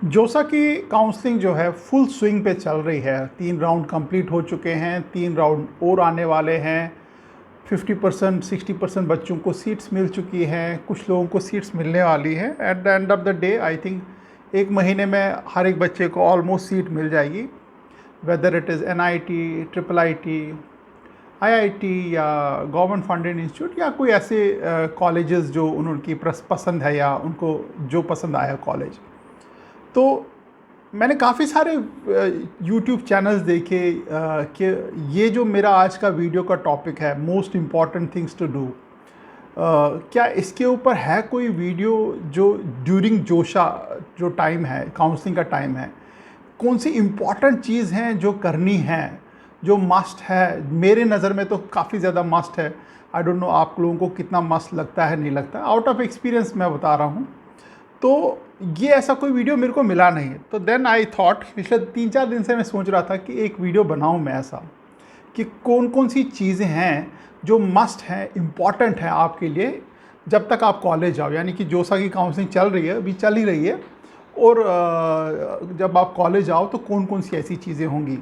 जोसा की काउंसलिंग जो है फुल स्विंग पे चल रही है। 3 राउंड कंप्लीट हो चुके हैं, 3 राउंड और आने वाले हैं। 50% 60% बच्चों को सीट्स मिल चुकी हैं, कुछ लोगों को सीट्स मिलने वाली हैं। At the end of the day I think 1 महीने में हर एक बच्चे को ऑलमोस्ट सीट मिल जाएगी, whether it is NIT, triple IIT, IIT या गवर्नमेंट फंडेड इंस्टीट्यूट या कोई ऐसे कॉलेजेस जो उनकी पसंद है या उनको जो पसंद आया कॉलेज। तो मैंने काफ़ी सारे यूट्यूब चैनल्स देखे कि ये जो मेरा आज का वीडियो का टॉपिक है, most important things to do, क्या इसके ऊपर है कोई वीडियो जो ड्यूरिंग जोशा जो टाइम है, काउंसलिंग का टाइम है, कौन सी इम्पॉर्टेंट चीज़ हैं जो करनी है, जो मस्ट है। मेरे नज़र में तो काफ़ी ज़्यादा मस्ट है। आई डोंट नो आप लोगों को कितना मस्ट लगता है, नहीं लगता। आउट ऑफ एक्सपीरियंस मैं बता रहा हूँ। तो ये ऐसा कोई वीडियो मेरे को मिला नहीं, तो देन आई थॉट, पिछले 3-4 दिन से मैं सोच रहा था कि एक वीडियो बनाऊं मैं ऐसा कि कौन कौन सी चीज़ें हैं जो मस्ट हैं, इम्पॉर्टेंट है आपके लिए जब तक आप कॉलेज जाओ। यानी कि जोसा की काउंसलिंग चल रही है, अभी चल ही रही है, और जब आप कॉलेज आओ तो कौन कौन सी ऐसी चीज़ें होंगी।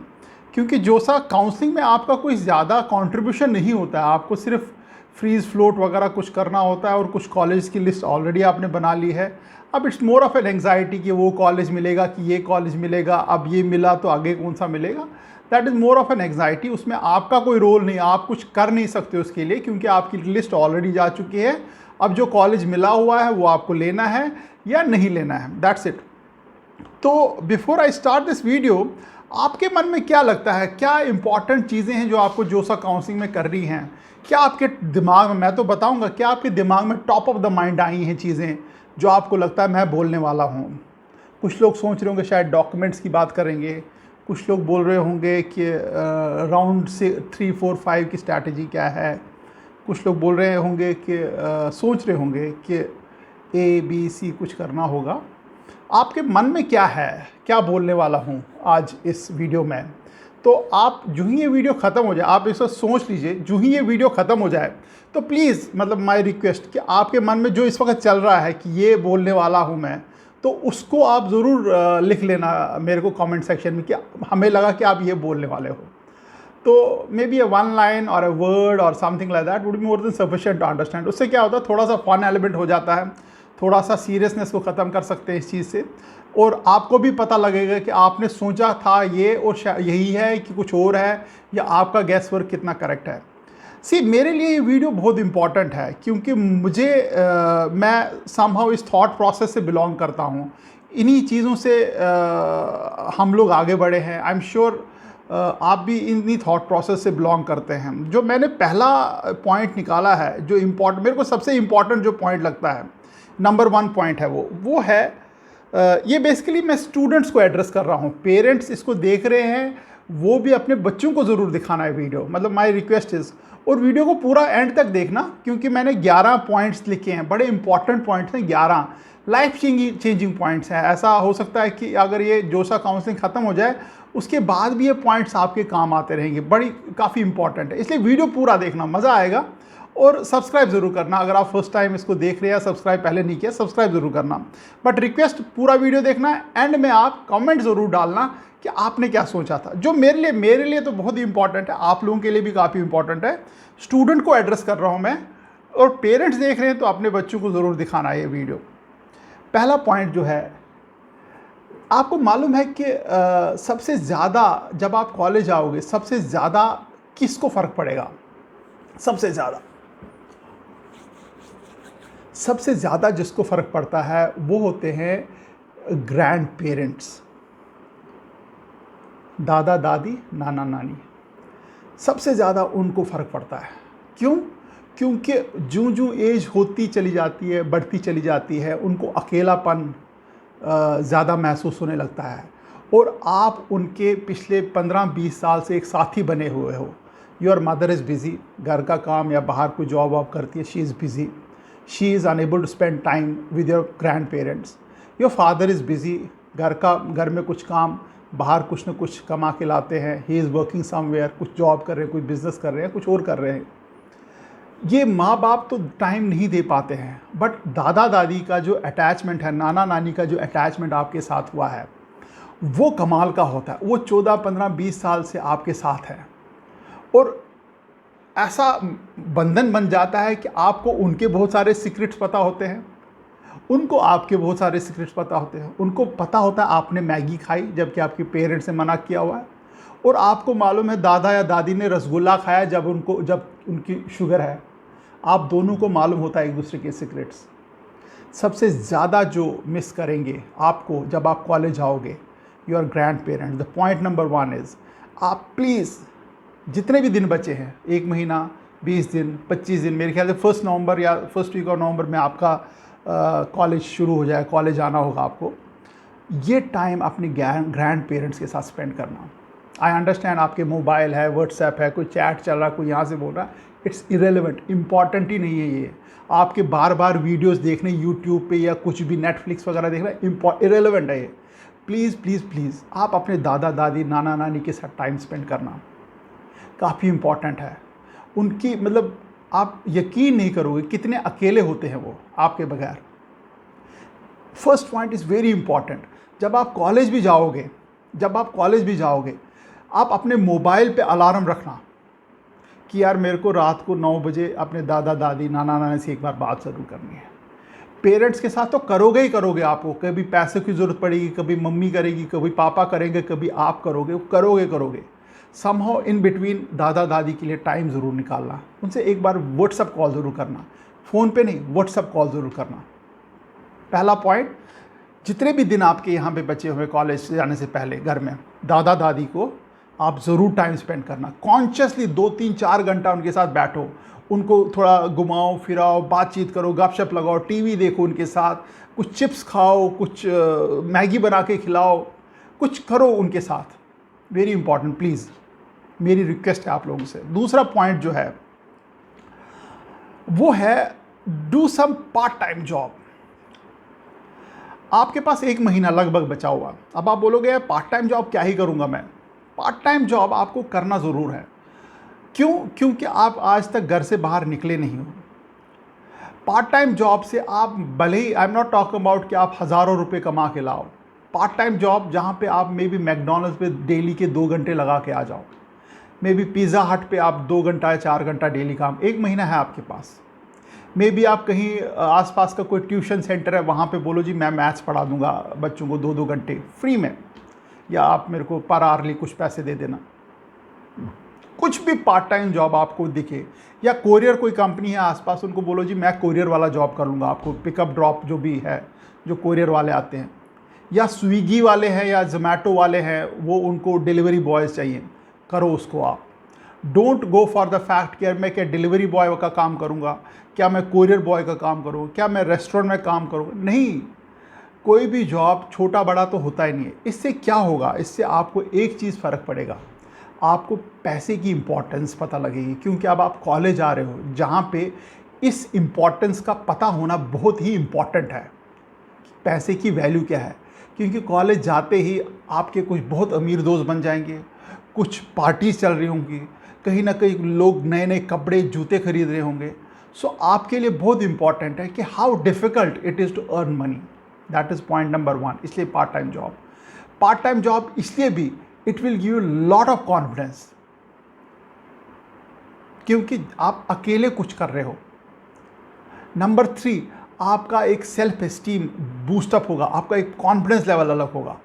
क्योंकि जोसा काउंसलिंग में आपका कोई ज़्यादा कंट्रीब्यूशन नहीं होता है, आपको सिर्फ फ्रीज फ्लोट वगैरह कुछ करना होता है और कुछ कॉलेज की लिस्ट ऑलरेडी आपने बना ली है। अब it's more of an anxiety कि वो कॉलेज मिलेगा कि ये कॉलेज मिलेगा, अब ये मिला तो आगे कौन सा मिलेगा। That is more of an anxiety. उसमें आपका कोई रोल नहीं, आप कुछ कर नहीं सकते उसके लिए, क्योंकि आपकी लिस्ट ऑलरेडी जा चुकी है। अब जो कॉलेज मिला हुआ है वो आपको लेना है या नहीं लेना है, दैट्स इट। तो before I start this video, आपके मन में क्या लगता है, क्या इंपॉर्टेंट चीज़ें हैं जो आपको जोसा काउंसलिंग में कर रही हैं? क्या आपके दिमाग में, मैं तो बताऊंगा, क्या आपके दिमाग में top of the mind I हैं चीज़ें जो आपको लगता है मैं बोलने वाला हूँ? कुछ लोग सोच रहे होंगे शायद डॉक्यूमेंट्स की बात करेंगे, कुछ लोग बोल रहे होंगे कि राउंड से 3, 4, 5 की स्ट्रैटेजी क्या है, कुछ लोग बोल रहे होंगे कि सोच रहे होंगे कि ABC कुछ करना होगा। आपके मन में क्या है, क्या बोलने वाला हूँ आज इस वीडियो में? तो आप जो ही ये वीडियो ख़त्म हो जाए, आप इसको सोच लीजिए। जो ही ये वीडियो ख़त्म हो जाए तो प्लीज़, मतलब माय रिक्वेस्ट कि आपके मन में जो इस वक्त चल रहा है कि ये बोलने वाला हूँ मैं, तो उसको आप ज़रूर लिख लेना मेरे को कमेंट सेक्शन में कि हमें लगा कि आप ये बोलने वाले हो। तो मे बी 1 लाइन और 1 वर्ड और something like that would be more than sufficient to understand. उससे क्या होता है, थोड़ा सा फन एलिमेंट हो जाता है, थोड़ा सा सीरियसनेस को ख़त्म कर सकते हैं इस चीज़ से, और आपको भी पता लगेगा कि आपने सोचा था ये और यही है कि कुछ और है, या आपका गैस वर्क कितना करेक्ट है। सी, मेरे लिए ये वीडियो बहुत इंपॉर्टेंट है, क्योंकि मुझे मैं समहाउ इस थॉट प्रोसेस से बिलोंग करता हूँ। इन्हीं चीज़ों से हम लोग आगे बढ़े हैं। आई एम श्योर आप भी इन्हीं थॉट प्रोसेस से बिलोंग करते हैं। जो मैंने पहला पॉइंट निकाला है, जो इम्पॉर्टेंट, मेरे को सबसे इम्पॉर्टेंट जो पॉइंट लगता है, नंबर 1 पॉइंट है वो है, ये बेसिकली मैं स्टूडेंट्स को एड्रेस कर रहा हूँ। पेरेंट्स इसको देख रहे हैं, वो भी अपने बच्चों को ज़रूर दिखाना है वीडियो, मतलब माय रिक्वेस्ट इज़, और वीडियो को पूरा एंड तक देखना, क्योंकि मैंने 11 पॉइंट्स लिखे हैं, बड़े इंपॉर्टेंट पॉइंट्स हैं, 11 लाइफ चेंजिंग पॉइंट्स हैं। ऐसा हो सकता है कि अगर ये जोसा काउंसलिंग ख़त्म हो जाए उसके बाद भी ये पॉइंट्स आपके काम आते रहेंगे, बड़ी काफ़ी इंपॉर्टेंट है। इसलिए वीडियो पूरा देखना, मज़ा आएगा। और सब्सक्राइब ज़रूर करना, अगर आप फर्स्ट टाइम इसको देख रहे हैं, सब्सक्राइब पहले नहीं किया, सब्सक्राइब ज़रूर करना। बट रिक्वेस्ट, पूरा वीडियो देखना है, एंड में आप कमेंट ज़रूर डालना कि आपने क्या सोचा था, जो मेरे लिए तो बहुत ही इंपॉर्टेंट है, आप लोगों के लिए भी काफ़ी इंपॉर्टेंट है। स्टूडेंट को एड्रेस कर रहा हूँ मैं, और पेरेंट्स देख रहे हैं तो अपने बच्चों को ज़रूर दिखाना है ये वीडियो। पहला पॉइंट जो है, आपको मालूम है कि सबसे ज़्यादा जब आप कॉलेज आओगे, सबसे ज़्यादा किसको फ़र्क पड़ेगा? सबसे ज़्यादा जिसको फ़र्क पड़ता है वो होते हैं ग्रैंड पेरेंट्स, दादा दादी, नाना नानी। सबसे ज़्यादा उनको फ़र्क पड़ता है। क्यों? क्योंकि जो जो एज होती चली जाती है, बढ़ती चली जाती है, उनको अकेलापन ज़्यादा महसूस होने लगता है, और आप उनके पिछले 15-20 साल से एक साथी बने हुए हो। योर मदर इज़ बिज़ी, घर का काम या बाहर कोई जॉब वॉब करती है, she is busy, she is unable to spend time with your grandparents. Your father is busy, घर में कुछ काम, बाहर कुछ न कुछ कमा के लाते हैं, ही इज़ वर्किंग समवेयर, कुछ जॉब कर रहे हैं, कुछ बिज़नेस कर रहे हैं, कुछ और कर रहे हैं। ये माँ बाप तो टाइम नहीं दे पाते हैं, बट दादा दादी का जो अटैचमेंट है, नाना नानी का जो अटैचमेंट आपके साथ हुआ है, वो कमाल का होता है। वो 14, 15, 20 साल से आपके साथ है, और ऐसा बंधन बन जाता है कि आपको उनके बहुत सारे सीक्रेट्स पता होते हैं, उनको आपके बहुत सारे सीक्रेट्स पता होते हैं। उनको पता होता है आपने मैगी खाई जबकि आपके पेरेंट्स ने मना किया हुआ है, और आपको मालूम है दादा या दादी ने रसगुल्ला खाया जब उनकी शुगर है। आप दोनों को मालूम होता है एक दूसरे के सीक्रेट्स। सबसे ज़्यादा जो मिस करेंगे आपको जब आप कॉलेज आओगे, your grand parent. The point number 1 is, आप प्लीज़ जितने भी दिन बचे हैं, 1 महीना, 20 दिन, 25 दिन, मेरे ख्याल से 1 नवंबर या फर्स्ट वीक ऑफ नवंबर में आपका कॉलेज शुरू हो जाए, कॉलेज आना होगा आपको। ये टाइम अपने ग्रैंड पेरेंट्स के साथ स्पेंड करना। आई अंडरस्टैंड आपके मोबाइल है, व्हाट्सएप है, कोई चैट चल रहा है, कोई यहाँ से बोल रहा है, इट्स इरेलीवेंट, इम्पॉर्टेंट ही नहीं है ये। आपके बार बार वीडियोस देखने यूट्यूब पे या कुछ भी नेटफ्लिक्स वगैरह देखना इरेलीवेंट है ये। प्लीज़ प्लीज़ प्लीज़ आप अपने दादा दादी, नाना नानी के साथ टाइम स्पेंड करना काफ़ी इम्पॉर्टेंट है। उनकी मतलब आप यकीन नहीं करोगे कितने अकेले होते हैं वो आपके बगैर। First point is very important. जब आप कॉलेज भी जाओगे, आप अपने मोबाइल पे अलार्म रखना कि यार मेरे को रात को 9 बजे अपने दादा दादी, नाना नानी से एक बार बात ज़रूर करनी है। पेरेंट्स के साथ तो करोगे ही करोगे, आपको कभी पैसे की ज़रूरत पड़ेगी, कभी मम्मी करेगी, कभी पापा करेंगे, कभी आप करोगे। समहाउ इन बिटवीन दादा दादी के लिए टाइम ज़रूर निकालना, उनसे एक बार व्हाट्सअप कॉल ज़रूर करना, फ़ोन पे नहीं, व्हाट्सअप कॉल ज़रूर करना। पहला पॉइंट, जितने भी दिन आपके यहाँ पे बचे हुए कॉलेज से जाने से पहले घर में, दादा दादी को आप ज़रूर टाइम स्पेंड करना। कॉन्शियसली 2, 3, 4 घंटा उनके साथ बैठो, उनको थोड़ा घुमाओ फिराओ, बातचीत करो, गपशप लगाओ, टीवी देखो उनके साथ, कुछ चिप्स खाओ, कुछ मैगी बना के खिलाओ, कुछ करो उनके साथ। वेरी इंपॉर्टेंट, प्लीज़ मेरी रिक्वेस्ट है आप लोगों से। दूसरा पॉइंट जो है वो है do some part time job. आपके पास 1 महीना लगभग बचा हुआ। अब आप बोलोगे पार्ट टाइम जॉब क्या ही करूँगा मैं। पार्ट टाइम जॉब आपको करना ज़रूर है। क्यों? क्योंकि आप आज तक घर से बाहर निकले नहीं हो। पार्ट टाइम जॉब से आप भले ही, I am not talking about कि आप हज़ारों रुपए कमा के लाओ। पार्ट टाइम जॉब जहाँ पे आप मे बी मैकडॉनल्ड्स पे डेली के 2 घंटे लगा के आ जाओ, मे बी पिज़्ज़ा हट पे आप 2 घंटा या 4 घंटा डेली काम, 1 महीना है आपके पास। मे बी आप कहीं आसपास का कोई ट्यूशन सेंटर है, वहाँ पे बोलो जी मैं मैथ्स पढ़ा दूंगा बच्चों को 2-2 घंटे फ्री में, या आप मेरे को पर आवरली कुछ पैसे दे देना। कुछ भी पार्ट टाइम जॉब आपको दिखे, या कोरियर कोई कंपनी है आसपास, उनको बोलो जी मैं कोरियर वाला जॉब कर लूँगा, आपको पिकअप ड्रॉप जो भी है, जो कोरियर वाले आते हैं, या स्विगी वाले हैं या जोमेटो वाले हैं, वो उनको डिलीवरी बॉयज़ चाहिए, करो उसको आप। Don't go for the fact कि मैं क्या डिलीवरी बॉय का काम करूँगा, क्या मैं कोरियर बॉय का काम करूँ, क्या मैं रेस्टोरेंट में काम करूँगा। नहीं, कोई भी जॉब छोटा बड़ा तो होता ही नहीं है। इससे क्या होगा, इससे आपको एक चीज़ फ़र्क पड़ेगा, आपको पैसे की इम्पोर्टेंस पता लगेगी। क्योंकि अब आप कॉलेज आ रहे हो जहाँ पे इस इम्पोर्टेंस का पता होना बहुत ही इम्पॉर्टेंट है, पैसे की वैल्यू क्या है। क्योंकि कॉलेज जाते ही आपके कुछ बहुत अमीर दोस्त बन जाएंगे, कुछ पार्टीज चल रही होंगी, कहीं ना कहीं लोग नए नए कपड़े जूते खरीद रहे होंगे। सो आपके लिए बहुत इंपॉर्टेंट है कि how difficult it is to earn money. That is point number 1। इसलिए पार्ट टाइम जॉब इसलिए भी it will give you lot of confidence, क्योंकि आप अकेले कुछ कर रहे हो। नंबर 3, आपका एक सेल्फ एस्टीम बूस्टअप होगा, आपका एक कॉन्फिडेंस लेवल अलग होगा।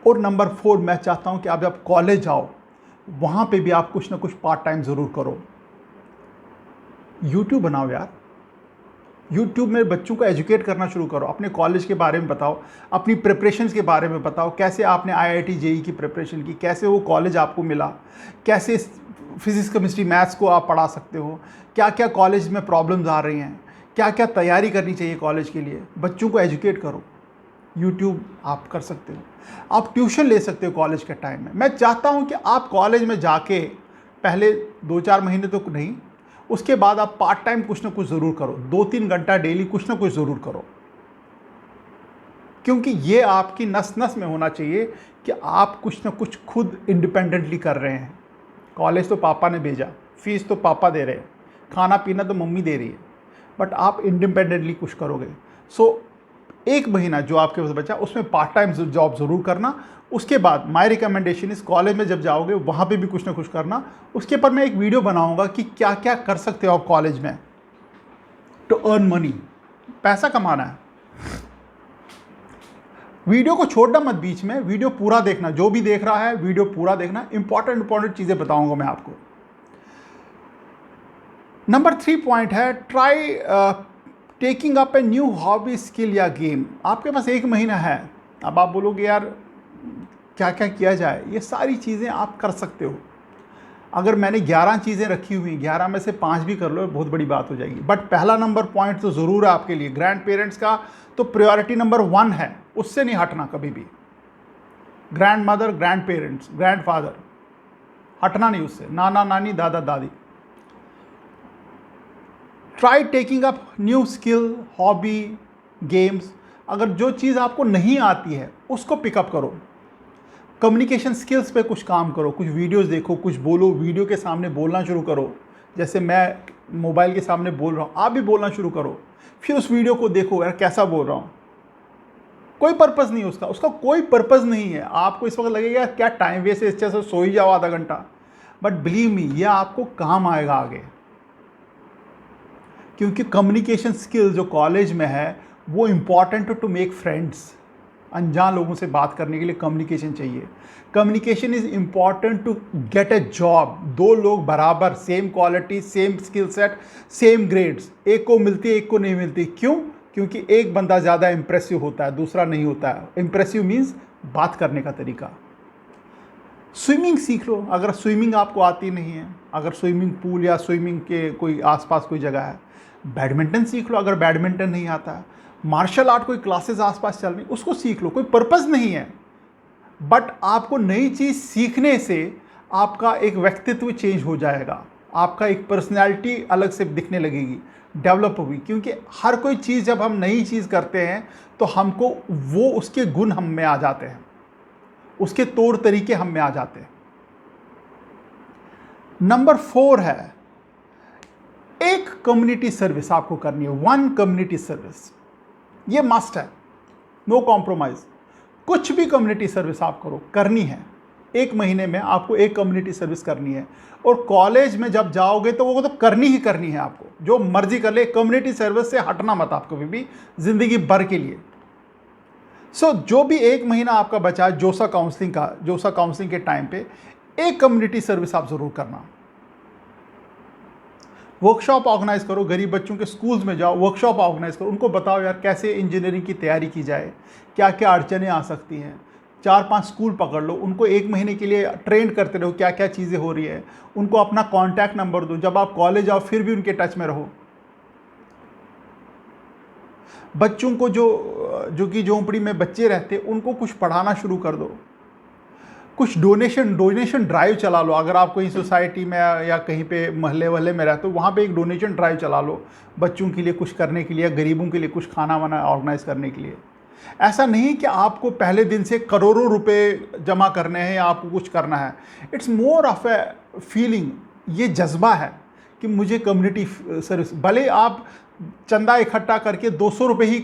और नंबर 4, मैं चाहता हूं कि आप जब कॉलेज आओ वहां पे भी आप कुछ ना कुछ पार्ट टाइम ज़रूर करो। यूट्यूब बनाओ यार, यूट्यूब में बच्चों को एजुकेट करना शुरू करो, अपने कॉलेज के बारे में बताओ, अपनी प्रिपरेशंस के बारे में बताओ, कैसे आपने IIT JEE की प्रिपरेशन की, कैसे वो कॉलेज आपको मिला, कैसे फिज़िक्स केमिस्ट्री मैथ्स को आप पढ़ा सकते हो, क्या क्या कॉलेज में प्रॉब्लम्स आ रही हैं, क्या क्या तैयारी करनी चाहिए कॉलेज के लिए। बच्चों को एजुकेट करो। यूट्यूब आप कर सकते हो, आप ट्यूशन ले सकते हो कॉलेज के टाइम में। मैं चाहता हूँ कि आप कॉलेज में जाके पहले 2-4 महीने तो नहीं, उसके बाद आप पार्ट टाइम कुछ ना कुछ ज़रूर करो, 2-3 घंटा डेली कुछ ना कुछ ज़रूर करो। क्योंकि ये आपकी नस नस में होना चाहिए कि आप कुछ ना कुछ खुद इंडिपेंडेंटली कर रहे हैं। कॉलेज तो पापा ने भेजा, फीस तो पापा दे रहे हैं, खाना पीना तो मम्मी दे रही है, बट आप इंडिपेंडेंटली कुछ करोगे। सो 1 महीना जो आपके पास बचा उसमें पार्ट टाइम जॉब ज़रूर करना। उसके बाद माय रिकमेंडेशन इस कॉलेज में जब जाओगे वहाँ पे भी कुछ ना कुछ करना। उसके ऊपर मैं एक वीडियो बनाऊँगा कि क्या क्या कर सकते हो आप कॉलेज में टू अर्न मनी, पैसा कमाना है। वीडियो को छोड़ना मत बीच में, वीडियो पूरा देखना, जो भी देख रहा है वीडियो पूरा देखना। इंपॉर्टेंट चीज़ें बताऊंगा मैं आपको। नंबर 3 पॉइंट है, try taking up a new hobby, skill या गेम। आपके पास 1 महीना है। अब आप बोलोगे यार क्या क्या किया जाए, ये सारी चीज़ें आप कर सकते हो। अगर मैंने 11 चीज़ें रखी हुई, 11 में से 5 भी कर लो, बहुत बड़ी बात हो जाएगी। बट पहला नंबर पॉइंट तो ज़रूर है आपके लिए, ग्रैंड पेरेंट्स का तो प्रायोरिटी नंबर 1 है, उससे नहीं हटना कभी भी। Grand mother, grand parents, grand father, हटना नहीं उससे, नाना नानी, दादा दादी। Try taking up new skill, hobby, games. अगर जो चीज़ आपको नहीं आती है उसको पिकअप करो। कम्युनिकेशन स्किल्स पे कुछ काम करो, कुछ वीडियोस देखो, कुछ बोलो, वीडियो के सामने बोलना शुरू करो। जैसे मैं मोबाइल के सामने बोल रहा हूँ, आप भी बोलना शुरू करो। फिर उस वीडियो को देखो, यार कैसा बोल रहा हूँ। कोई पर्पज़ नहीं है उसका कोई पर्पज़ नहीं है। आपको इस वक्त लगेगा यार क्या टाइम वेस्ट है, इससे सो ही जाओ आधा घंटा, बट बिलीव मी ये आपको काम आएगा आगे। क्योंकि कम्युनिकेशन स्किल जो कॉलेज में है वो इम्पॉर्टेंट टू मेक फ्रेंड्स। अनजान लोगों से बात करने के लिए कम्युनिकेशन चाहिए। Communication is important to get a job. 2 लोग बराबर, same quality, same skill set, same grades, एक को मिलती है एक को नहीं मिलती। क्यों? क्योंकि एक बंदा ज़्यादा इंप्रेसिव होता है, दूसरा नहीं होता है। इंप्रेसिव मीन्स बात करने का तरीका। स्विमिंग सीख लो अगर स्विमिंग आपको आती नहीं है, अगर स्विमिंग पूल या स्विमिंग के कोई आसपास कोई जगह है। बैडमिंटन सीख लो अगर बैडमिंटन नहीं आता है। मार्शल आर्ट कोई क्लासेस आसपास चल रही, उसको सीख लो। कोई पर्पज़ नहीं है, बट आपको नई चीज़ सीखने से आपका एक व्यक्तित्व चेंज हो जाएगा, आपका एक पर्सनैलिटी अलग से दिखने लगेगी, डेवलप होगी। क्योंकि हर कोई चीज़ जब हम नई चीज़ करते हैं तो हमको वो उसके गुण हम में आ जाते हैं, उसके तौर तरीके हम में आ जाते हैं। नंबर 4 है, एक कम्युनिटी सर्विस आपको करनी है। 1 कम्युनिटी सर्विस, ये मस्ट है, नो कॉम्प्रोमाइज़। कुछ भी कम्युनिटी सर्विस आप करो, करनी है। 1 महीने में आपको एक कम्युनिटी सर्विस करनी है। और कॉलेज में जब जाओगे तो वो तो करनी ही करनी है आपको, जो मर्जी कर ले। कम्युनिटी सर्विस से हटना मत आप कभी भी, ज़िंदगी भर के लिए। सो जो भी 1 महीना आपका बचा है जोसा काउंसलिंग के टाइम पे, एक कम्युनिटी सर्विस आप ज़रूर करना। वर्कशॉप ऑर्गेनाइज करो, गरीब बच्चों के स्कूल्स में जाओ, वर्कशॉप ऑर्गेनाइज करो, उनको बताओ यार कैसे इंजीनियरिंग की तैयारी की जाए, क्या क्या अड़चनें आ सकती हैं। 4-5 स्कूल पकड़ लो, उनको 1 महीने के लिए ट्रेन करते रहो, क्या क्या चीज़ें हो रही है। उनको अपना कॉन्टैक्ट नंबर दो, जब आप कॉलेज आओ फिर भी उनके टच में रहो। बच्चों को जो कि झोंपड़ी में बच्चे रहते उनको कुछ पढ़ाना शुरू कर दो। कुछ डोनेशन ड्राइव चला लो। अगर आप कहीं सोसाइटी में या कहीं पे महल्ले वहल्ले में रहते हो, वहाँ पे एक डोनेशन ड्राइव चला लो, बच्चों के लिए कुछ करने के लिए, गरीबों के लिए कुछ खाना वाना ऑर्गेनाइज करने के लिए। ऐसा नहीं कि आपको पहले दिन से करोड़ों रुपए जमा करने हैं या आपको कुछ करना है। It's more of a feeling, ये जज्बा है कि मुझे कम्युनिटी सर्विस। भले आप चंदा इकट्ठा करके 200 रुपये ही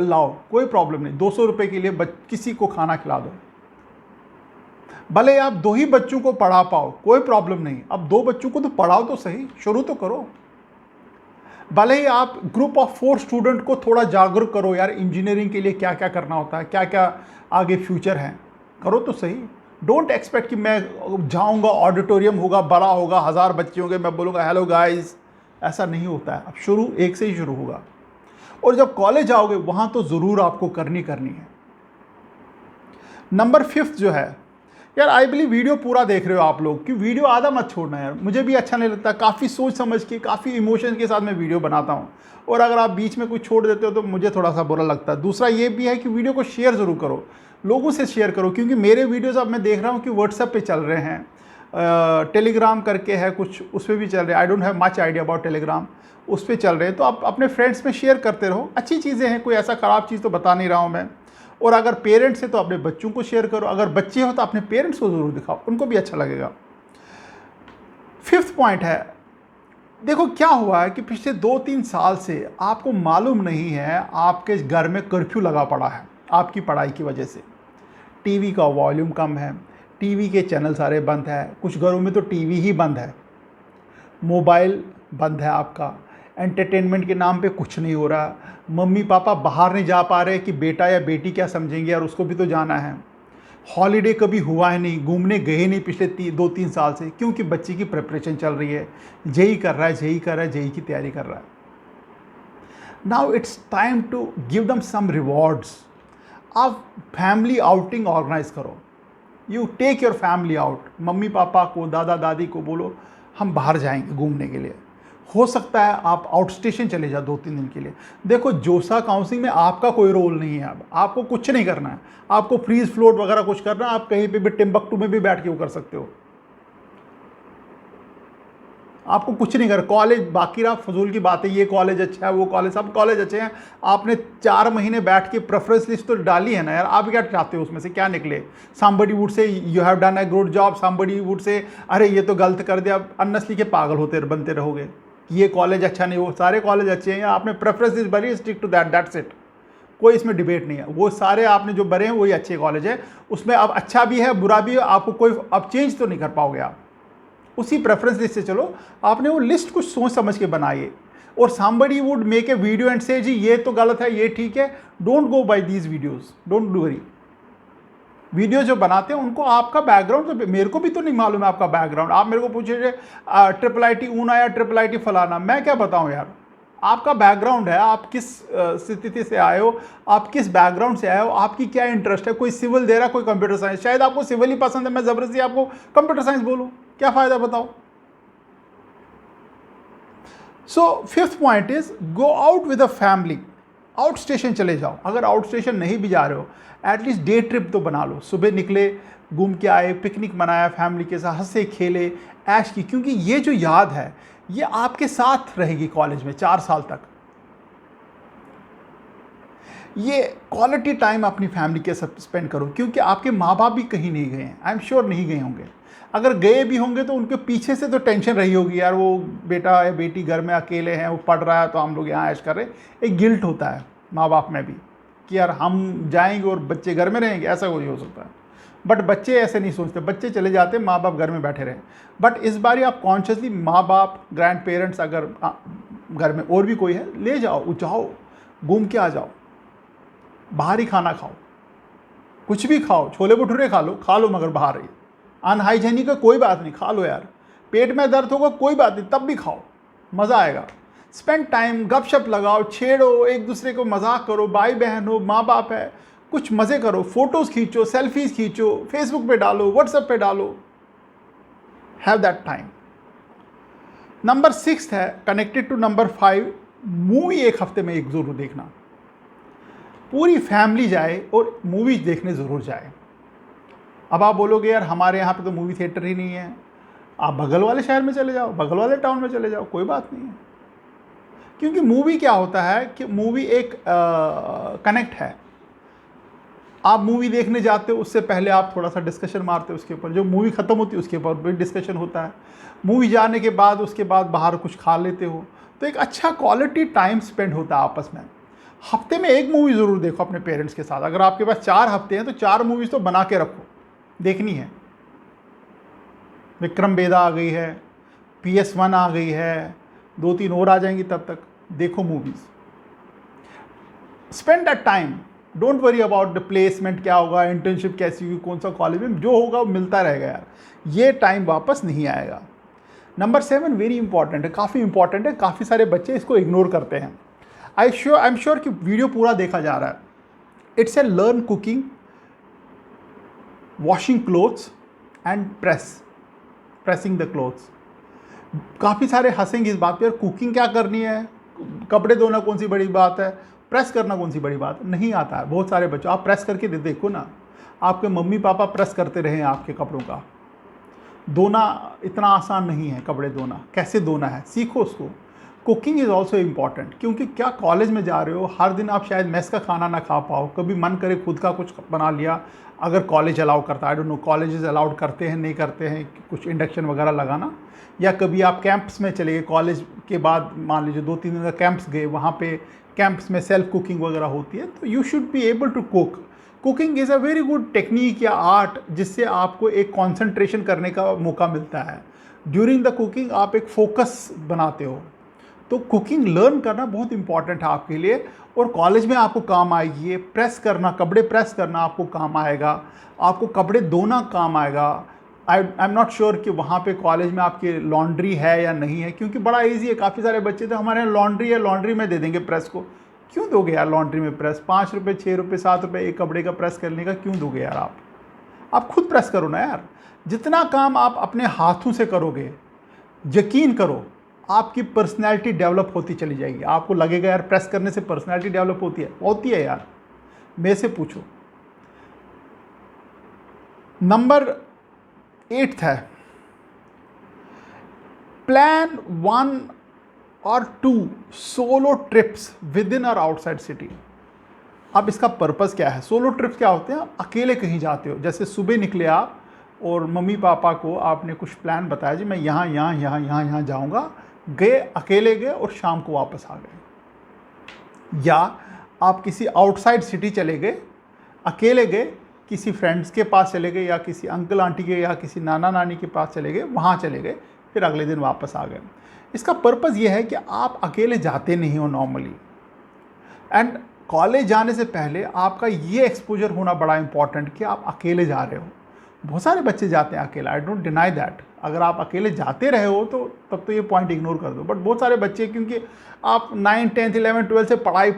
लाओ, कोई प्रॉब्लम नहीं। 200 रुपये के लिए किसी को खाना खिला दो। भले आप 2 ही बच्चों को पढ़ा पाओ, कोई प्रॉब्लम नहीं। अब 2 बच्चों को तो पढ़ाओ तो सही, शुरू तो करो। भले ही आप ग्रुप ऑफ 4 स्टूडेंट को थोड़ा जागरूक करो, यार इंजीनियरिंग के लिए क्या क्या करना होता है, क्या क्या आगे फ्यूचर है, करो तो सही। डोंट एक्सपेक्ट कि मैं जाऊंगा, ऑडिटोरियम होगा, बड़ा होगा, 1000 बच्चे होंगे, मैं बोलूँगा हेलो गाइस, ऐसा नहीं होता है। अब शुरू एक से ही शुरू होगा। और जब कॉलेज आओगे वहाँ तो ज़रूर आपको करनी है। नंबर 5 जो है, यार आई बिलीव वीडियो पूरा देख रहे हो आप लोग, कि वीडियो आधा मत छोड़ना यार। मुझे भी अच्छा नहीं लगता, काफ़ी सोच समझ के, काफ़ी इमोशन के साथ मैं वीडियो बनाता हूँ, और अगर आप बीच में कुछ छोड़ देते हो तो मुझे थोड़ा सा बुरा लगता है। दूसरा ये भी है कि वीडियो को शेयर ज़रूर करो, लोगों से शेयर करो। क्योंकि मेरे वीडियोज़ अब मैं देख रहा हूँ कि व्हाट्सएप पे चल रहे हैं, टेलीग्राम करके है कुछ, उस पर भी चल रहे हैं। I don't have much idea about Telegram, उस पर चल रहे हैं। तो आप अपने फ्रेंड्स में शेयर करते रहो, अच्छी चीज़ें हैं, कोई ऐसा ख़राब चीज़ तो बता नहीं रहा हूँ मैं। और अगर पेरेंट्स है तो अपने बच्चों को शेयर करो, अगर बच्चे हो तो अपने पेरेंट्स को ज़रूर दिखाओ, उनको भी अच्छा लगेगा। 5th पॉइंट है, देखो क्या हुआ है कि पिछले 2-3 साल से आपको मालूम नहीं है, आपके घर में कर्फ्यू लगा पड़ा है आपकी पढ़ाई की वजह से। टीवी का वॉल्यूम कम है, टीवी के चैनल सारे बंद है, कुछ घरों में तो टीवी ही बंद है, मोबाइल बंद है आपका, एंटरटेनमेंट के नाम पे कुछ नहीं हो रहा, मम्मी पापा बाहर नहीं जा पा रहे कि बेटा या बेटी क्या समझेंगे यार, उसको भी तो जाना है। हॉलीडे कभी हुआ है नहीं, घूमने गए नहीं पिछले 2-3 साल से, क्योंकि बच्चे की प्रिपरेशन चल रही है, जेई कर रहा है, जेई कर रहा है, जेई की तैयारी कर रहा है। Now it's time to give them some rewards. आप फैमिली आउटिंग ऑर्गेनाइज करो, you take your family out, mummy papa को, दादा दादी को बोलो हम बाहर जाएंगे घूमने के लिए। हो सकता है आप आउट स्टेशन चले जाओ 2-3 दिन के लिए। देखो जोसा काउंसलिंग में आपका कोई रोल नहीं है, अब आपको कुछ नहीं करना है, आपको फ्रीज फ्लोट वगैरह कुछ करना है, आप कहीं पे भी टिम्बकटू में भी बैठ के वो कर सकते हो, आपको कुछ नहीं कर। कॉलेज बाकी रहा फजूल की बात है, ये कॉलेज अच्छा है, वो कॉलेज, सब कॉलेज अच्छे हैं, आपने 4 महीने बैठ के प्रेफरेंस लिस्ट तो डाली है ना यार, आप क्या चाहते हो उसमें से क्या निकले? somebody would say you have done a good job, somebody would say अरे ये तो गलत कर दिया, अननसली के पागल होते बनते रहोगे, ये कॉलेज अच्छा नहीं, वो सारे कॉलेज अच्छे हैं, आपने प्रेफरेंस लिस्ट भरी, stick to that, that's it, कोई इसमें डिबेट नहीं है। वो सारे आपने जो भरे हैं वही अच्छे कॉलेज है, उसमें अब अच्छा भी है बुरा भी है, आपको कोई अब चेंज तो नहीं कर पाओगे आप, उसी प्रेफरेंस लिस्ट से चलो। आपने वो लिस्ट कुछ सोच समझ के बनाइए, और somebody would make a video and say जी ये तो गलत है, ये ठीक है, don't go by these videos, don't do worry. Video जो बनाते हैं उनको आपका बैकग्राउंड तो, मेरे को भी तो नहीं मालूम है आपका बैकग्राउंड, आप मेरे को पूछिए IIIT ऊना या IIIT फलाना, मैं क्या बताऊं यार, आपका बैकग्राउंड है, आप किस स्थिति से आए हो, आप किस बैकग्राउंड से आए हो, आपकी क्या इंटरेस्ट है, कोई सिविल दे रहा है, कोई कंप्यूटर साइंस, शायद आपको सिविल ही पसंद है, मैं ज़बरदस्ती आपको कंप्यूटर साइंस बोलूँ, क्या फ़ायदा बताओ। So fifth point is go out with a family, out station चले जाओ, अगर आउट स्टेशन नहीं भी जा रहे हो एटलीस्ट डे ट्रिप तो बना लो, सुबह निकले, घूम के आए, पिकनिक मनाया फैमिली के साथ, हंसे खेले, ऐश की, क्योंकि ये जो याद है ये आपके साथ रहेगी कॉलेज में 4 साल तक। ये क्वालिटी टाइम अपनी फैमिली के साथ स्पेंड करो, क्योंकि आपके माँ बाप भी कहीं नहीं गए हैं, आई एम श्योर नहीं गए होंगे, अगर गए भी होंगे तो उनके पीछे से तो टेंशन रही होगी यार, वो बेटा या बेटी घर में अकेले हैं, वो पढ़ रहा है तो हम लोग यहाँ ऐश कर रहे हैं, एक गिल्ट होता है माँ बाप में भी कि यार हम जाएंगे और बच्चे घर में रहेंगे, ऐसा कोई हो सकता है। बट बच्चे ऐसे नहीं सोचते, बच्चे चले जाते, माँ बाप घर में बैठे रहें। बट इस बार आप कॉन्शियसली माँ बाप, ग्रैंड पेरेंट्स, अगर घर में और भी कोई है, ले जाओ, जाओ घूम के आ जाओ, बाहर ही खाना खाओ, कुछ भी खाओ, छोले भटूरे खा लो, मगर बाहर ही, अनहाइजेनिक का कोई बात नहीं, खा लो यार, पेट में दर्द होगा कोई बात नहीं, तब भी खाओ, मज़ा आएगा। स्पेंड टाइम, गपशप लगाओ, छेड़ो, एक दूसरे को मजाक करो, भाई बहन हो, माँ बाप है, कुछ मज़े करो, फोटोज़ खींचो, सेल्फीज़ खींचो, फेसबुक पे डालो, व्हाट्सएप पे डालो, हैव दैट टाइम। नंबर 6 है कनेक्टेड टू नंबर 5, मूवी एक हफ्ते में एक ज़रूर देखना, पूरी फैमिली जाए और मूवीज देखने ज़रूर जाए। अब आप बोलोगे यार हमारे यहाँ पे तो मूवी थिएटर ही नहीं है, आप बगल वाले शहर में चले जाओ, बगल वाले टाउन में चले जाओ, कोई बात नहीं है, क्योंकि मूवी क्या होता है कि मूवी एक कनेक्ट है। आप मूवी देखने जाते हो उससे पहले आप थोड़ा सा डिस्कशन मारते हो उसके ऊपर, जो मूवी ख़त्म होती है उसके ऊपर भी डिस्कशन होता है, मूवी जाने के बाद उसके बाद बाहर कुछ खा लेते हो, तो एक अच्छा क्वालिटी टाइम स्पेंड होता है आपस में। हफ्ते में एक मूवी ज़रूर देखो अपने पेरेंट्स के साथ, अगर आपके पास 4 हफ्ते हैं तो 4 मूवीज़ तो बना के रखो, देखनी है। विक्रम बेदा आ गई है, PS1 आ गई है, 2-3 और आ जाएंगी, तब तक देखो movies, spend that time, don't worry about the placement क्या होगा, इंटर्नशिप कैसी हुई, कौन सा कॉलेज में, जो होगा वो मिलता रहेगा यार, ये टाइम वापस नहीं आएगा। नंबर 7 वेरी इंपॉर्टेंट है, काफ़ी इंपॉर्टेंट है, काफ़ी सारे बच्चे इसको इग्नोर करते हैं। आई एम श्योर कि वीडियो पूरा देखा जा रहा है। It's a learn cooking, washing clothes and pressing the clothes. काफ़ी सारे हंसेंगे इस बात पर, कुकिंग क्या करनी है, कपड़े धोना कौन सी बड़ी बात है, प्रेस करना कौन सी बड़ी बात, नहीं आता है बहुत सारे बच्चों। आप प्रेस करके देखो ना, आपके मम्मी पापा प्रेस करते रहे हैं आपके कपड़ों का, धोना इतना आसान नहीं है, कपड़े धोना कैसे धोना है सीखो उसको। कुकिंग इज़ ऑल्सो इम्पॉर्टेंट, क्योंकि क्या कॉलेज में जा रहे हो, हर दिन आप शायद मेस का खाना ना खा पाओ, कभी मन करे खुद का कुछ बना लिया, अगर कॉलेज अलाउ करता है, I don't know colleges allowed करते हैं नहीं करते हैं कुछ इंडक्शन वगैरह लगाना, या कभी आप कैंप्स में चले गए कॉलेज के बाद, मान लीजिए 2-3 दिन का कैंप्स गए, वहाँ पे कैंप्स में सेल्फ कुकिंग वगैरह होती है, तो you should be able to cook. Cooking is a very good technique या आर्ट जिससे आपको एक कॉन्सेंट्रेशन करने का मौका मिलता है। ड्यूरिंग द कुकिंग आप एक फोकस बनाते हो, तो कुकिंग लर्न करना बहुत इंपॉर्टेंट है आपके लिए, और कॉलेज में आपको काम आएगी। ये प्रेस करना, कपड़े प्रेस करना आपको काम आएगा, आपको कपड़े धोना काम आएगा। आई एम नॉट श्योर कि वहाँ पे कॉलेज में आपकी लॉन्ड्री है या नहीं है, क्योंकि बड़ा ईजी है, काफ़ी सारे बच्चे तो हमारे यहाँ लॉन्ड्री है, लॉन्ड्री में दे देंगे प्रेस को। क्यों दोगे यार लॉन्ड्री में प्रेस? 5 रुपये, 6 रुपये, 7 रुपये एक कपड़े का प्रेस करने का क्यों दोगे यार? आप खुद प्रेस करो ना यार। जितना काम आप अपने हाथों से करोगे, यकीन करो आपकी पर्सनैलिटी डेवलप होती चली जाएगी। आपको लगेगा यार प्रेस करने से पर्सनैलिटी डेवलप होती है यार, मेरे से पूछो। नंबर 8 है, प्लान 1 और 2 सोलो ट्रिप्स विद इन और आउटसाइड सिटी। अब इसका पर्पस क्या है? सोलो ट्रिप्स क्या होते हैं? आप अकेले कहीं जाते हो, जैसे सुबह निकले आप और मम्मी पापा को आपने कुछ प्लान बताया, जी मैं यहाँ जाऊँगा, गए, अकेले गए और शाम को वापस आ गए। या आप किसी आउटसाइड सिटी चले गए, अकेले गए, किसी फ्रेंड्स के पास चले गए, या किसी अंकल आंटी के या किसी नाना नानी के पास चले गए, वहाँ चले गए, फिर अगले दिन वापस आ गए। इसका पर्पज़ ये है कि आप अकेले जाते नहीं हो नॉर्मली, एंड कॉलेज जाने से पहले आपका ये एक्सपोजर होना बड़ा इंपॉर्टेंट कि आप अकेले जा रहे हो। बहुत सारे बच्चे जाते हैं अकेला, आई डोंट डिनाई दैट। अगर आप अकेले जाते रहे हो तो तब तो ये पॉइंट इग्नोर कर दो, बट बहुत सारे बच्चे, क्योंकि आप 9, 10, 11, 12 से पढ़ाई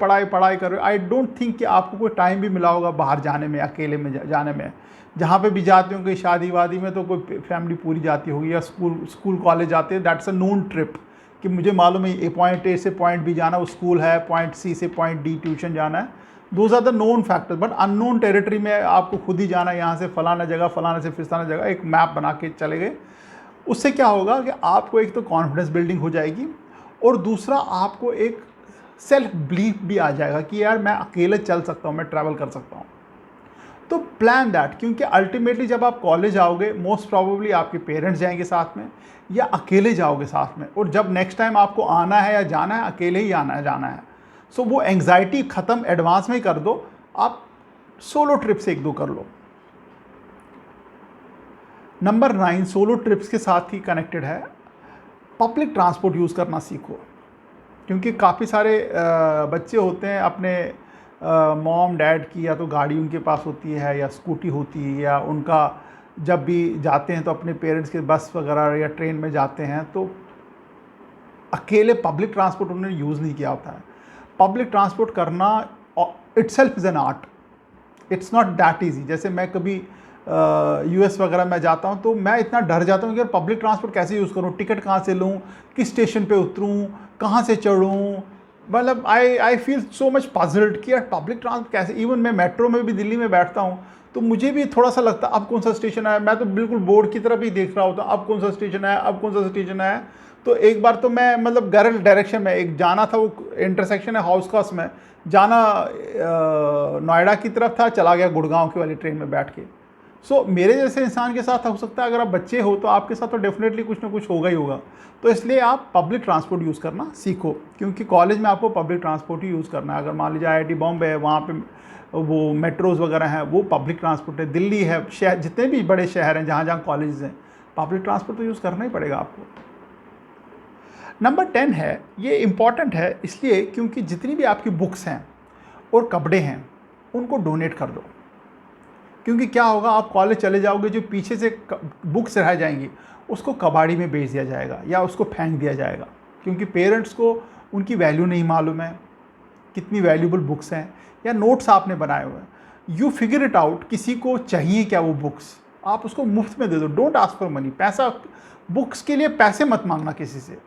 कर रहे हो, आई डोंट थिंक कि आपको कोई टाइम भी मिला होगा बाहर जाने में, अकेले में जाने में। जहाँ पे भी जाते हो, कोई शादी वादी में तो कोई फैमिली पूरी जाती होगी, या स्कूल कॉलेज जाते हैं, दैट्स अ नोन ट्रिप, कि मुझे मालूम है पॉइंट ए से पॉइंट बी जाना, वो स्कूल है, पॉइंट सी से पॉइंट डी ट्यूशन जाना है। Those are the known factors, but unknown territory में आपको खुद ही जाना है, यहाँ से फलाना जगह, फलाना से फिस्ताना जगह, एक मैप बना के चले गए। उससे क्या होगा कि आपको एक तो कॉन्फिडेंस बिल्डिंग हो जाएगी, और दूसरा आपको एक सेल्फ बिलीफ भी आ जाएगा कि यार मैं अकेले चल सकता हूँ, मैं ट्रैवल कर सकता हूँ। तो प्लान दैट, क्योंकि अल्टीमेटली जब आप कॉलेज आओगे, मोस्ट प्रॉबेबली आपके पेरेंट्स जाएंगे साथ में, या अकेले जाओगे साथ में, और जब नेक्स्ट टाइम आपको आना है या जाना है, अकेले ही जाना है। सो वो एंग्जाइटी ख़त्म एडवांस में ही कर दो, आप सोलो ट्रिप से 1-2 कर लो। नंबर 9 सोलो ट्रिप्स के साथ ही कनेक्टेड है, पब्लिक ट्रांसपोर्ट यूज़ करना सीखो। क्योंकि काफ़ी सारे बच्चे होते हैं, अपने मॉम डैड की या तो गाड़ी उनके पास होती है या स्कूटी होती है, या उनका जब भी जाते हैं तो अपने पेरेंट्स के बस वगैरह या ट्रेन में जाते हैं, तो अकेले पब्लिक ट्रांसपोर्ट उन्होंने यूज़ नहीं किया होता है। पब्लिक ट्रांसपोर्ट करना itself is an art, it's not that easy. जैसे मैं कभी यूएस वगैरह में जाता हूँ तो मैं इतना डर जाता हूँ कि यार पब्लिक ट्रांसपोर्ट कैसे यूज़ करूँ, टिकट कहाँ से लूँ, किस स्टेशन पे उतरूँ, कहाँ से चढ़ूँ, मतलब I feel so much puzzled कि यार पब्लिक ट्रांसपोर्ट कैसे। इवन मैं मेट्रो में भी दिल्ली में बैठता हूँ तो मुझे भी थोड़ा सा लगता है अब कौन सा स्टेशन आया, मैं तो बिल्कुल बोर्ड की तरफ ही देख रहा होता अब कौन सा स्टेशन आया, अब कौन सा स्टेशन आया। तो एक बार तो मैं मतलब गलत डायरेक्शन में एक जाना था, वो इंटरसेक्शन है हाउस खास में जाना, नोएडा की तरफ था, चला गया गुड़गांव की वाली ट्रेन में बैठ के। सो मेरे जैसे इंसान के साथ हो सकता है, अगर आप बच्चे हो तो आपके साथ तो डेफिनेटली कुछ ना कुछ होगा ही होगा। तो इसलिए आप पब्लिक ट्रांसपोर्ट यूज़ करना सीखो, क्योंकि कॉलेज में आपको पब्लिक ट्रांसपोर्ट ही यूज़ करना है। अगर मान लीजिए IIT बॉम्बे है, वहाँ पे वो मेट्रोज़ वगैरह हैं, वो पब्लिक ट्रांसपोर्ट है। दिल्ली है, शहर जितने भी बड़े शहर हैं जहाँ जहाँ कॉलेज हैं, पब्लिक ट्रांसपोर्ट तो यूज़ करना ही पड़ेगा आपको। नंबर 10 है, ये इम्पॉर्टेंट है इसलिए क्योंकि जितनी भी आपकी बुक्स हैं और कपड़े हैं उनको डोनेट कर दो। क्योंकि क्या होगा, आप कॉलेज चले जाओगे, जो पीछे से बुक्स रह जाएंगी उसको कबाड़ी में बेच दिया जाएगा या उसको फेंक दिया जाएगा, क्योंकि पेरेंट्स को उनकी वैल्यू नहीं मालूम है कितनी वैल्यूबल बुक्स हैं या नोट्स आपने बनाए हुए हैं। यू फिगर इट आउट, किसी को चाहिए क्या वो बुक्स, आप उसको मुफ्त में दे दो। डोंट आस्क फॉर मनी, पैसा, बुक्स के लिए पैसे मत मांगना किसी से।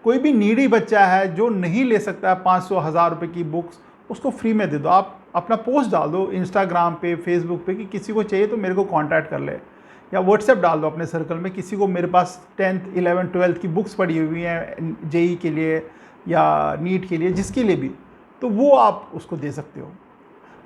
कोई भी नीडी बच्चा है जो नहीं ले सकता है 500-1000 रुपये की बुक्स, उसको फ्री में दे दो। आप अपना पोस्ट डाल दो इंस्टाग्राम पे, फेसबुक पे कि किसी को चाहिए तो मेरे को कांटेक्ट कर ले, या व्हाट्सएप डाल दो अपने सर्कल में, किसी को मेरे पास 10th 11th 12th की बुक्स पड़ी हुई हैं जेई के लिए, या नीट के लिए, जिसके लिए भी, तो वो आप उसको दे सकते हो।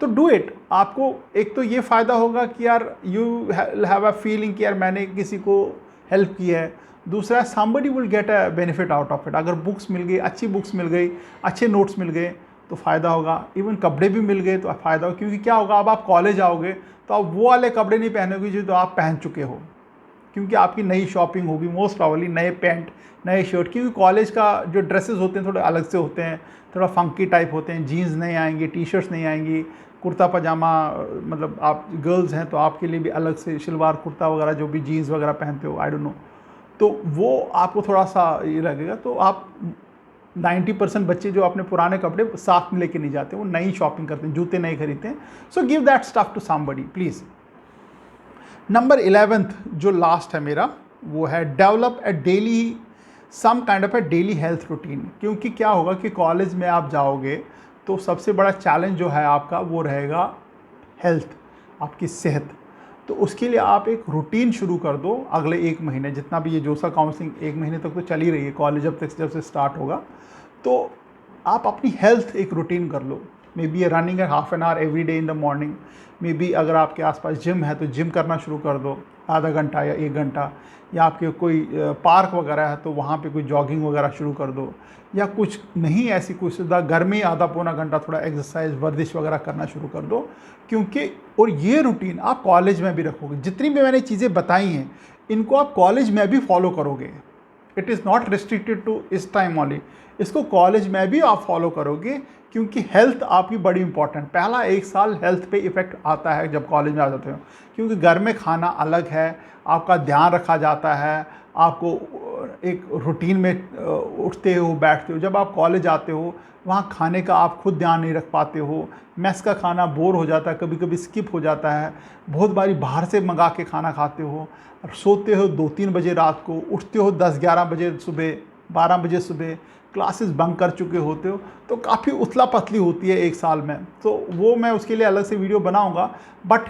तो डू इट। आपको एक तो ये फ़ायदा होगा कि यार यू हैव अ फीलिंग कि यार मैंने किसी को हेल्प की है। दूसरा, somebody will get a benefit out of it. अगर बुक्स मिल गई, अच्छी बुक्स मिल गई, अच्छे नोट्स मिल गए तो फ़ायदा होगा। इवन कपड़े भी मिल गए तो फ़ायदा होगा, क्योंकि क्या होगा, अब आप कॉलेज आओगे तो आप वो वाले कपड़े नहीं पहनोगे जो तो आप पहन चुके हो, क्योंकि आपकी नई शॉपिंग होगी मोस्ट प्रॉब्ली, नए पैंट, नए शर्ट, क्योंकि कॉलेज का जो ड्रेसेस होते हैं थोड़े अलग से होते हैं, थोड़ा फंकी टाइप होते हैं। जीन्स नहीं आएंगी, टी शर्ट्स नहीं आएंगी, कुर्ता पजामा, मतलब आप गर्ल्स हैं तो आपके लिए भी अलग से शलवार कुर्ता वगैरह, जो भी जीन्स वगैरह पहनते हो, आई डोंट नो, तो वो आपको थोड़ा सा ये लगेगा। तो आप 90% बच्चे जो अपने पुराने कपड़े साथ में लेके नहीं जाते, वो नई शॉपिंग करते हैं, जूते नए खरीदते हैं। So give that stuff to somebody please. Number 11th जो लास्ट है मेरा, वो है develop a daily some kind of a daily health routine. क्योंकि क्या होगा कि कॉलेज में आप जाओगे तो सबसे बड़ा चैलेंज जो है आपका वो रहेगा हेल्थ, आपकी सेहत। तो उसके लिए आप एक रूटीन शुरू कर दो अगले 1 महीने, जितना भी ये जोसा काउंसलिंग 1 महीने तक तो चल ही रही है, कॉलेज जब से स्टार्ट होगा, तो आप अपनी हेल्थ एक रूटीन कर लो। Maybe running half an hour every day in the morning, maybe अगर आपके आसपास जिम है तो जिम करना शुरू कर दो आधा घंटा या 1 घंटा, या आपके कोई पार्क वगैरह है तो वहाँ पे कोई जॉगिंग वगैरह शुरू कर दो, या कुछ नहीं ऐसी कोई सुविधा, घर में आधा पौना घंटा थोड़ा एक्सरसाइज वर्जिश वगैरह करना शुरू कर दो। क्योंकि और ये रूटीन आप कॉलेज में भी रखोगे, जितनी भी मैंने चीज़ें बताई हैं इनको आप कॉलेज में भी फॉलो करोगे। It is not restricted to this time only, इसको कॉलेज में भी आप फॉलो करोगे, क्योंकि हेल्थ आपकी बड़ी इंपॉर्टेंट। पहला 1 साल हेल्थ पे इफ़ेक्ट आता है जब कॉलेज में आ जाते हो, क्योंकि घर में खाना अलग है, आपका ध्यान रखा जाता है, आपको एक रूटीन में उठते हो बैठते हो। जब आप कॉलेज आते हो वहाँ खाने का आप खुद ध्यान नहीं रख पाते हो, मेस का खाना बोर हो जाता है, कभी कभी स्किप हो जाता है, बहुत बारी बाहर से मंगा के खाना खाते हो, और सोते हो 2-3 बजे रात को, उठते हो 10-11 बजे सुबह, 12 बजे सुबह, क्लासेस बंक कर चुके होते हो, तो काफ़ी उथला पथली होती है 1 साल में। तो वो मैं उसके लिए अलग से वीडियो बनाऊंगा, बट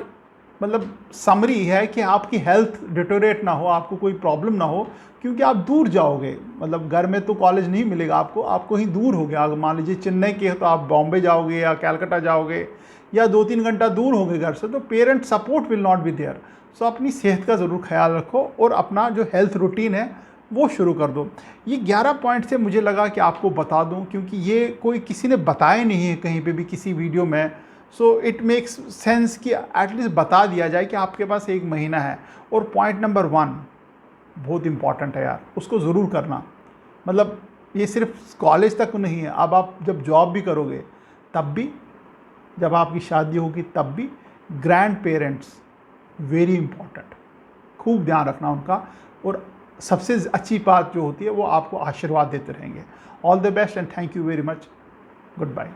मतलब समरी है कि आपकी हेल्थ डिटोरेट ना हो, आपको कोई प्रॉब्लम ना हो, क्योंकि आप दूर जाओगे, मतलब घर में तो कॉलेज नहीं मिलेगा आपको, आपको ही दूर हो गया। अगर मान लीजिए चेन्नई के हो तो आप बॉम्बे जाओगे या कैलकाटा जाओगे, या 2-3 घंटा दूर होंगे घर से, तो parent support will not be there. So अपनी सेहत का ज़रूर ख्याल रखो और अपना जो हेल्थ रूटीन है वो शुरू कर दो। ये 11 पॉइंट से मुझे लगा कि आपको बता दूं, क्योंकि ये कोई किसी ने बताए नहीं है कहीं पे भी किसी वीडियो में। सो इट मेक्स सेंस कि एटलीस्ट बता दिया जाए कि आपके पास 1 महीना है। और पॉइंट नंबर 1 बहुत इंपॉर्टेंट है यार, उसको ज़रूर करना। मतलब ये सिर्फ कॉलेज तक नहीं है, अब आप जब जॉब भी करोगे तब भी, जब आपकी शादी होगी तब भी, ग्रैंड पेरेंट्स वेरी इंपॉर्टेंट, खूब ध्यान रखना उनका। और सबसे अच्छी बात जो होती है वो आपको आशीर्वाद देते रहेंगे। All the best and thank you very much. Good bye.